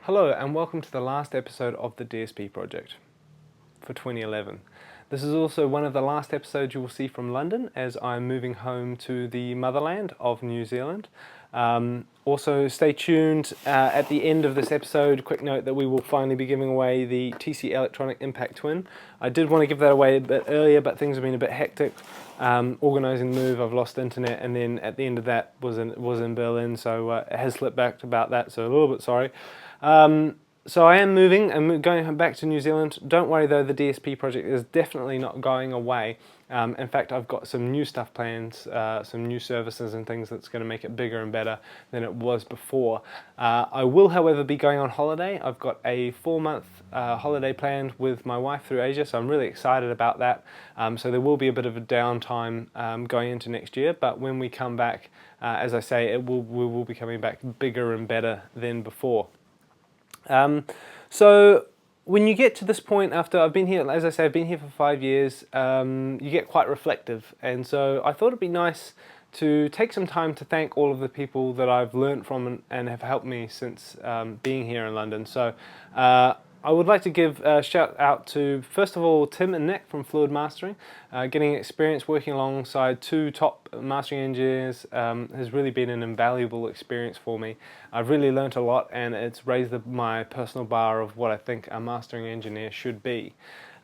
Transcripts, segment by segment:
Hello and welcome to the last episode of the DSP Project for 2011. This is also one of the last episodes you will see from London as I'm moving home to the motherland of New Zealand. Also stay tuned at the end of this episode. Quick note that we will finally be giving away the TC Electronic Impact Twin. I did want to give that away a bit earlier, but things have been a bit hectic. Organising the move, I've lost internet, and then at the end of that was in Berlin, so it has slipped back about that, so a little bit sorry. So I am moving and going back to New Zealand. Don't worry though, the DSP project is definitely not going away. In fact, I've got some new stuff planned, some new services and things that's going to make it bigger and better than it was before. I will, however, be going on holiday. I've got a 4-month holiday planned with my wife through Asia, so I'm really excited about that. So there will be a bit of a downtime going into next year, but when we come back, as I say, we will be coming back bigger and better than before. So when you get to this point after I've been here, as I say, I've been here for 5 years, you get quite reflective. And so I thought it'd be nice to take some time to thank all of the people that I've learned from and have helped me since being here in London. So I would like to give a shout out to, first of all, Tim and Nick from Fluid Mastering. Getting experience working alongside 2 top mastering engineers has really been an invaluable experience for me. I've really learnt a lot, and it's raised my personal bar of what I think a mastering engineer should be.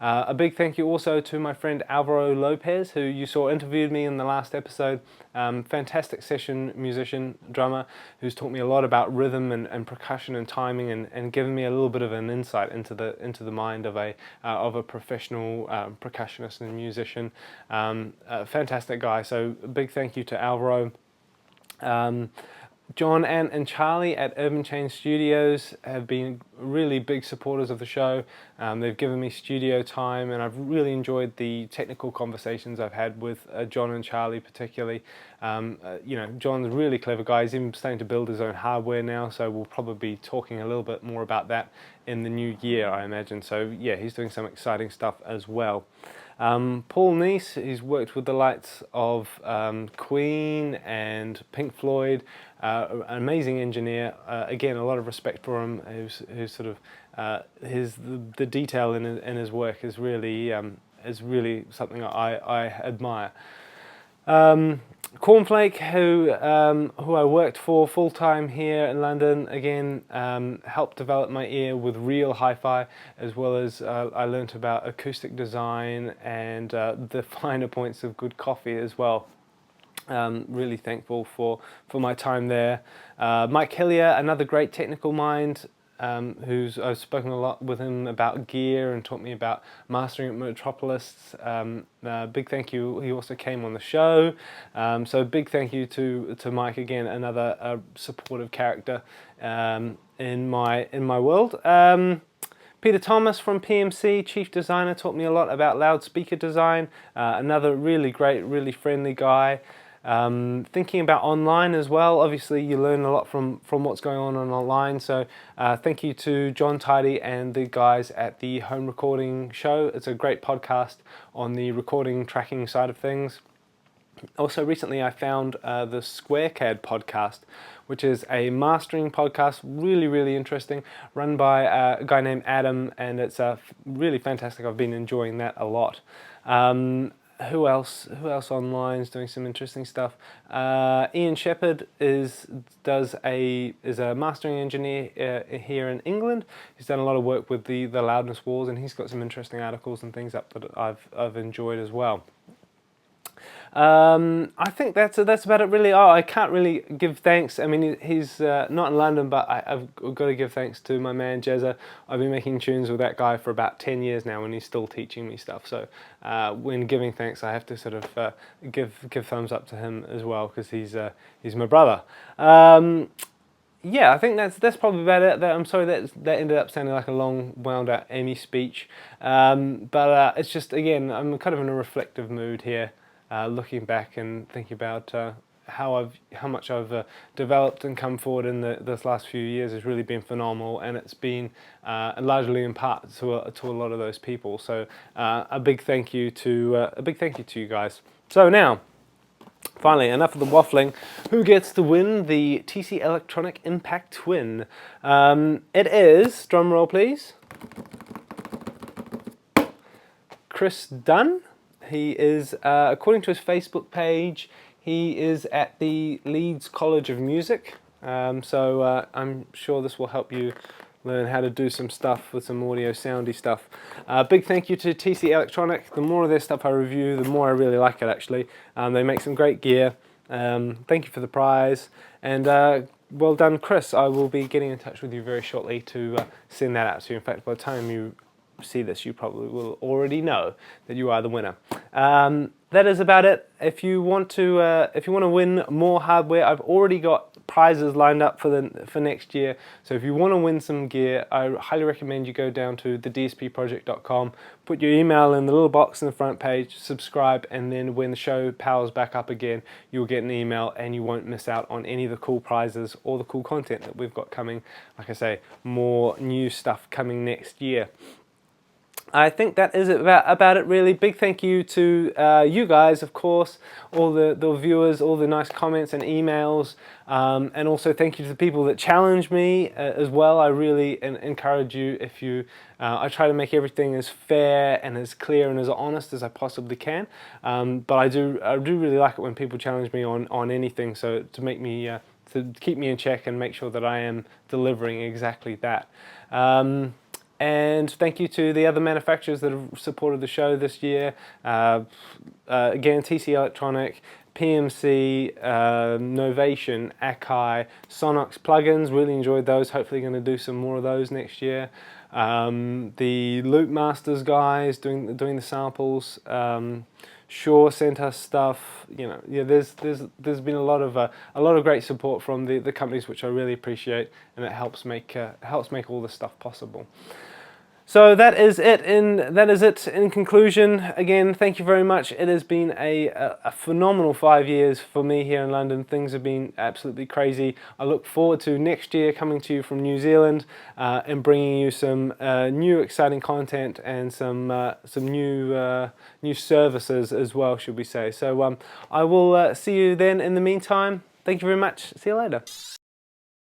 A big thank you also to my friend Alvaro Lopez, who you saw interviewed me in the last episode. Fantastic session musician, drummer, who's taught me a lot about rhythm and percussion and timing, and given me a little bit of an insight into the mind of a professional percussionist and musician. A fantastic guy. So a big thank you to Alvaro. John, Ant and Charlie at Urban Change Studios have been really big supporters of the show. They've given me studio time, and I've really enjoyed the technical conversations I've had with John and Charlie particularly. John's a really clever guy. He's even starting to build his own hardware now, so we'll probably be talking a little bit more about that in the new year, I imagine. So yeah, he's doing some exciting stuff as well. Paul Neese, he's worked with the likes of Queen and Pink Floyd, an amazing engineer. Again, a lot of respect for him. Who's sort of the detail in his work is really something I admire. Cornflake, who I worked for full-time here in London, again helped develop my ear with real hi-fi, as well as I learnt about acoustic design and the finer points of good coffee as well. Really thankful for my time there. Mike Hillier, another great technical mind, I've spoken a lot with him about gear and taught me about mastering at Metropolis. Big thank you. He also came on the show, so big thank you to Mike again, another supportive character in my world. Peter Thomas from PMC, Chief Designer, taught me a lot about loudspeaker design. Another really great, really friendly guy. Thinking about online as well, obviously you learn a lot from what's going on online, so thank you to John Tidy and the guys at the Home Recording Show. It's a great podcast on the recording tracking side of things. Also recently I found the SquareCAD podcast, which is a mastering podcast, really interesting, run by a guy named Adam, and it's really fantastic. I've been enjoying that a lot. Who else online is doing some interesting stuff? Ian Shepherd is a mastering engineer here in England. He's done a lot of work with the loudness wars, and he's got some interesting articles and things up that I've enjoyed as well. I think that's about it really. I can't really give thanks. I mean, he's not in London, but I've got to give thanks to my man Jezza. I've been making tunes with that guy for about 10 years now, and he's still teaching me stuff. So when giving thanks, I have to sort of give thumbs up to him as well, because he's my brother. Yeah, I think that's probably about it. I'm sorry that ended up sounding like a long, wound-out Emmy speech, but it's just, again, I'm kind of in a reflective mood here. Looking back and thinking about how much I've developed and come forward in this last few years has really been phenomenal, and it's been largely in part to a lot of those people. So a big thank you to you guys. So now Finally, enough of the waffling. Who gets to win the TC Electronic Impact Twin? It is, drum roll please, Chris Dunn. He is, according to his Facebook page, he is at the Leeds College of Music. So I'm sure this will help you learn how to do some stuff with some audio soundy stuff. Big thank you to TC Electronic. The more of their stuff I review, the more I really like it actually. They make some great gear. Thank you for the prize, and well done Chris. I will be getting in touch with you very shortly to send that out to you. In fact, by the time you see this, you probably will already know that you are the winner. That is about it. If you want to win more hardware, I've already got prizes lined up for next year. So if you want to win some gear, I highly recommend you go down to the dspproject.com, put your email in the little box in the front page, subscribe, and then when the show powers back up again, you'll get an email and you won't miss out on any of the cool prizes or the cool content that we've got coming. Like I say, more new stuff coming next year. I think that is about it really. Big thank you to you guys, of course, all the viewers, all the nice comments and emails, and also thank you to the people that challenge me as well. I really encourage you if you, I try to make everything as fair and as clear and as honest as I possibly can, but I do really like it when people challenge me on anything, so to make me, to keep me in check and make sure that I am delivering exactly that. And thank you to the other manufacturers that have supported the show this year. Again, TC Electronic, PMC, Novation, Akai, Sonox plugins. Really enjoyed those. Hopefully going to do some more of those next year. The Loop Masters guys doing the samples. Shure sent us stuff. You know, yeah, there's been a lot of great support from the companies, which I really appreciate, and it helps make all this stuff possible. So that is it in conclusion. Again, thank you very much. It has been a phenomenal 5 years for me here in London. Things have been absolutely crazy. I look forward to next year coming to you from New Zealand and bringing you some new exciting content and some new services as well, should we say. So I will see you then. In the meantime, thank you very much. See you later.